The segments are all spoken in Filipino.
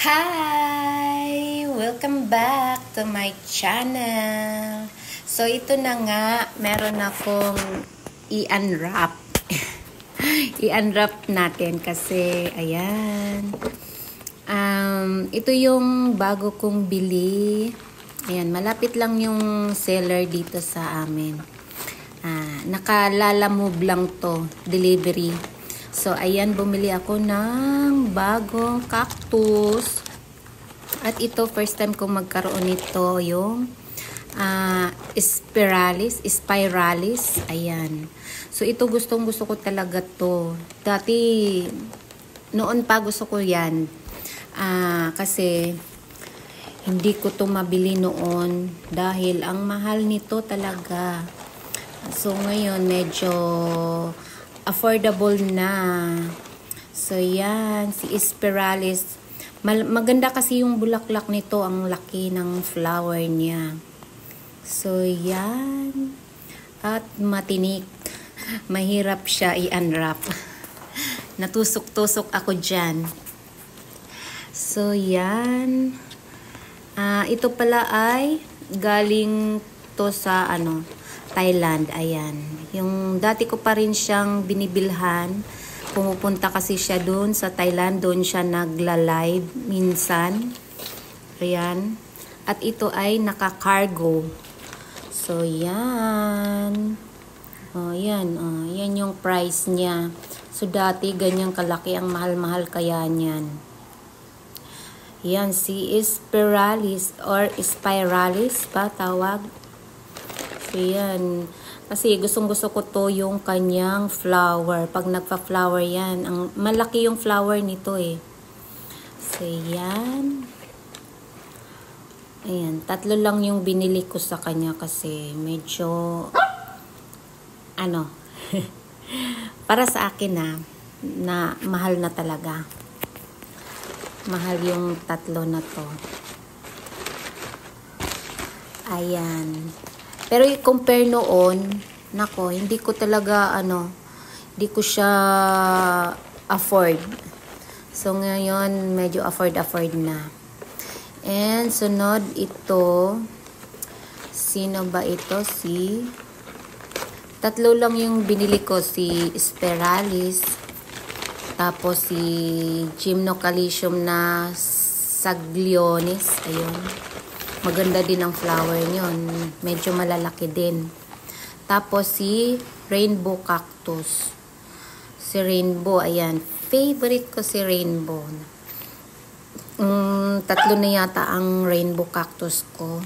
Hi! Welcome back to my channel. So, ito na nga, meron akong i-unwrap. I-unwrap natin kasi, ayan. Ito yung bago kong bili. Ayan, malapit lang yung seller dito sa amin. Naka-Lalamove lang to, delivery. So, ayan, bumili ako ng bagong cactus. At ito, first time kong magkaroon nito, yung spiralis. Ayan. So, ito gustong-gusto ko talaga to. Dati, noon pa gusto ko yan. Kasi, hindi ko to mabili noon. Dahil, ang mahal nito talaga. So, ngayon, medyo affordable na. So, yan. Si spiralis. Maganda kasi yung bulaklak nito. Ang laki ng flower niya. So, yan. At matinik. Mahirap siya i-unwrap. Natusok-tusok ako dyan. So, yan. Ito pala ay galing to sa Thailand. Ayan. Yung dati ko pa rin siyang binibilhan. Pumupunta kasi siya doon sa Thailand. Doon siya nagla-live minsan. Ayan. At ito ay naka-cargo. So, yan. Yan. Yan yung price niya. So, dati ganyang kalaki. Ang mahal-mahal kaya niyan. Yan. Si spiralis or spiralis ba tawag? So, yan. Kasi gustong-gusto ko to yung kanyang flower. Pag nagpa-flower yan. Malaki yung flower nito eh. So, yan. Ayan. 3 lang yung binili ko sa kanya kasi medyo para sa akin na mahal na talaga. Mahal yung 3 na to. Ayan. Pero compare noon, nako, hindi ko talaga, hindi ko siya afford. So, ngayon, medyo afford na. And, sunod ito, sino ba ito? 3 lang yung binili ko, si spiralis, tapos si gymnocalycium na saglionis, ayun. Maganda din ang flower nyon. Medyo malalaki din. Tapos si rainbow cactus. Si rainbow, ayan. Favorite ko si rainbow. 3 na yata ang rainbow cactus ko.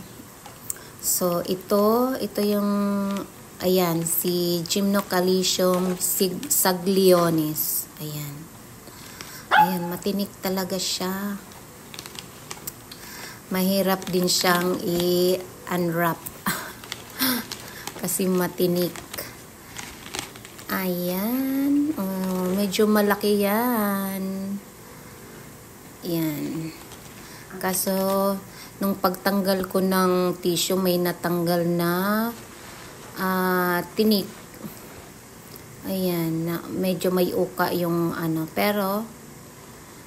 So, ito yung, ayan, si gymnocalycium saglionis. Ayan. Ayan, matinik talaga siya. Mahirap din siyang i-unwrap. Kasi matinik. Ayan. Medyo malaki yan. Ayan. Kaso, nung pagtanggal ko ng tissue, may natanggal na tinik. Ayan. Medyo may uka yung pero,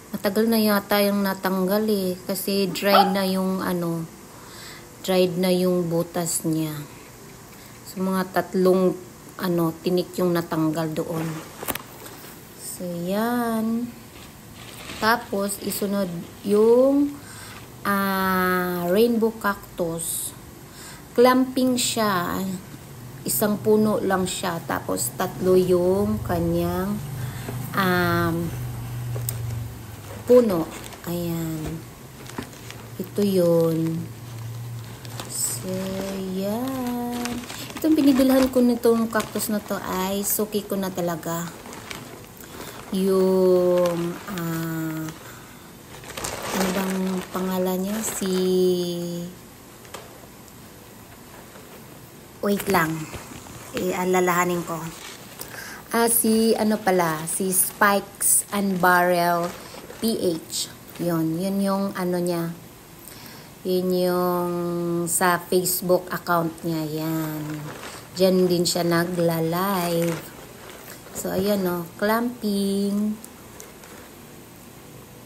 matagal na yata yung natanggal eh. Kasi dried na yung butas niya. So, mga 3 tinik yung natanggal doon. So, yan. Tapos, isunod yung rainbow cactus. Clamping siya. 1 puno lang siya. Tapos, 3 yung kanyang puno. Ayan. Ito yun. So, yan. Itong binibilhan ko nitong cactus na to ay suki ko na talaga. Yung ano bang pangalan niya? Wait lang. Alalahanin ko. Si Spikes and Barrel PH. Yun yung niya. Yun yung sa Facebook account niya. Yan. Diyan din siya nagla-live. So, ayan clamping.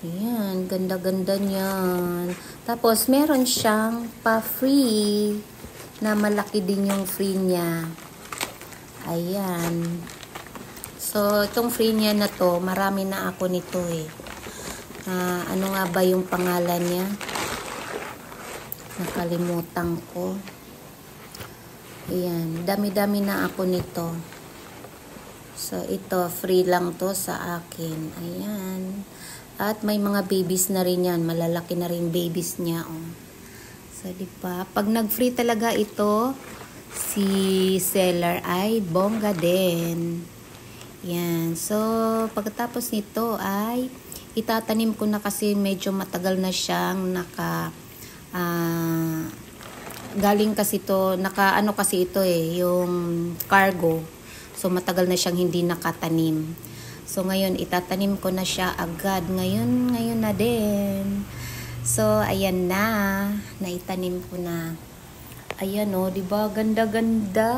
Ayan, ganda-ganda niyan. Tapos, meron siyang pa-free na malaki din yung free niya. Ayan. So, itong free niya na to, marami na ako nito eh. Ano nga ba yung pangalan niya? Nakalimutan ko. Ayan, dami-dami na ako nito. So, ito, free lang to sa akin. Ayan. At may mga babies na rin yan. Malalaki na rin babies niya. Oh. So, diba? Pag nag-free talaga ito, si seller ay bongga din. Yan. So, pagkatapos nito ay itatanim ko na kasi medyo matagal na siyang galing kasi to, ano kasi ito eh, yung cargo. So, matagal na siyang hindi nakatanim. So, ngayon, itatanim ko na siya agad. Ngayon na din. So, ayan na. Naitanim ko na. Ayan o, diba? Ganda-ganda.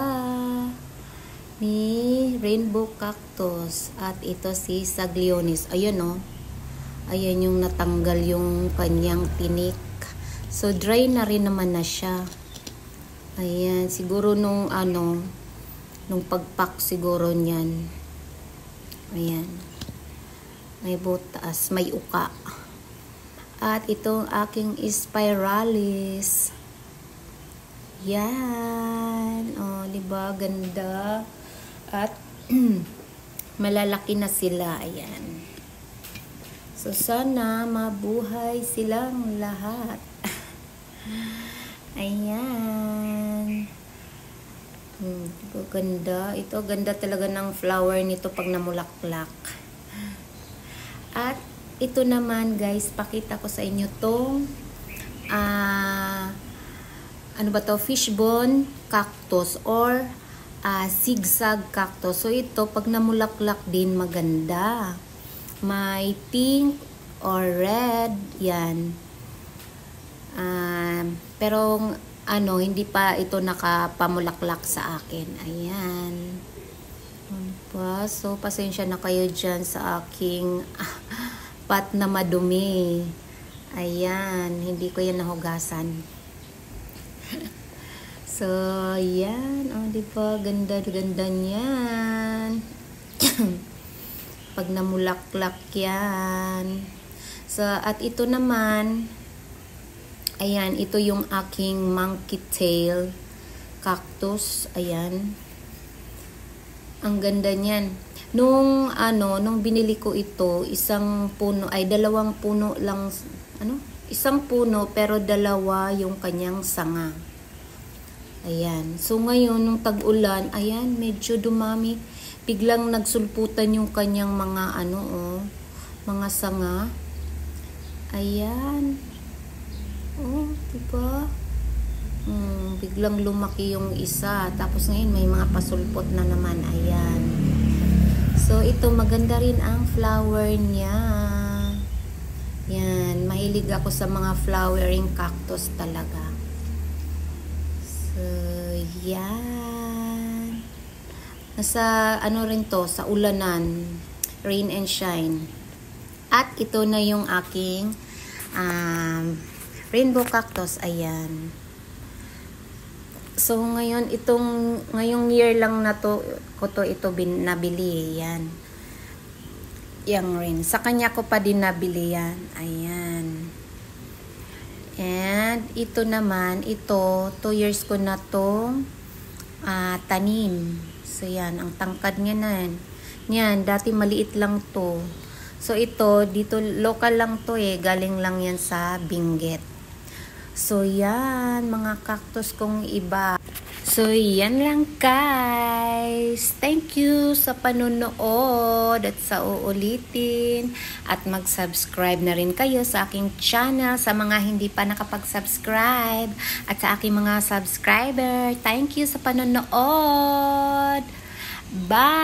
Ni rainbow cactus. At ito si Saglionis. Ayan o. Ayan yung natanggal yung kanyang tinik. So, dry na rin naman na siya. Ayan. Siguro nung pagpak siguro niyan. Ayan. May butas, may uka. At itong aking spiralis. Yan. O, diba? Ganda. At malalaki na sila. Ayan. So, sana mabuhay silang lahat. Ayan. Ganda. Ito, ganda talaga ng flower nito pag namulaklak. At ito naman guys, pakita ko sa inyo tong ano ba to? Fishbone cactus or zigzag cactus. So ito, pag namulaklak din maganda. May pink or red. Yan. Pero hindi pa ito nakapamulaklak sa akin. Ayan. So, pasensya na kayo dyan sa aking pat na madumi. Ayan. Hindi ko yan nahugasan. So, ayan. O, diba? Ganda-ganda niyan. Pag namulaklak yan. So, at ito naman, ayan, ito yung aking monkey tail cactus. Ayan. Ang ganda niyan. Nung binili ko ito, isang puno, ay dalawang puno lang, isang puno pero dalawa yung kanyang sanga. Ayan. So ngayon, nung tag-ulan, ayan, medyo dumami. Biglang nagsulputan yung kanyang mga mga sanga. Ayan. Oh, diba? Biglang lumaki yung isa. Tapos ngayon may mga pasulpot na naman. Ayan. So, ito maganda rin ang flower niya. Yan. Mahilig ako sa mga flowering cactus talaga. So, yan. Nasa, rin to, sa ulanan. Rain and shine. At ito na yung aking rainbow cactus. Ayan. So, ngayong year lang na to, ito nabili. Yan. Yang rin. Sa kanya ko pa din nabili yan. Ayan. And, ito naman, 2 years ko na to tanim. So, yan. Ang tangkad niya na yan. Yan. Dati maliit lang to. So, ito, dito, local lang to eh. Galing lang yan sa Benguet. So, yan, mga cactus kong iba. So, yan lang guys. Thank you sa panonood at sa uulitin. At mag-subscribe na rin kayo sa aking channel sa mga hindi pa nakapag-subscribe. At sa aking mga subscriber. Thank you sa panonood. Bye!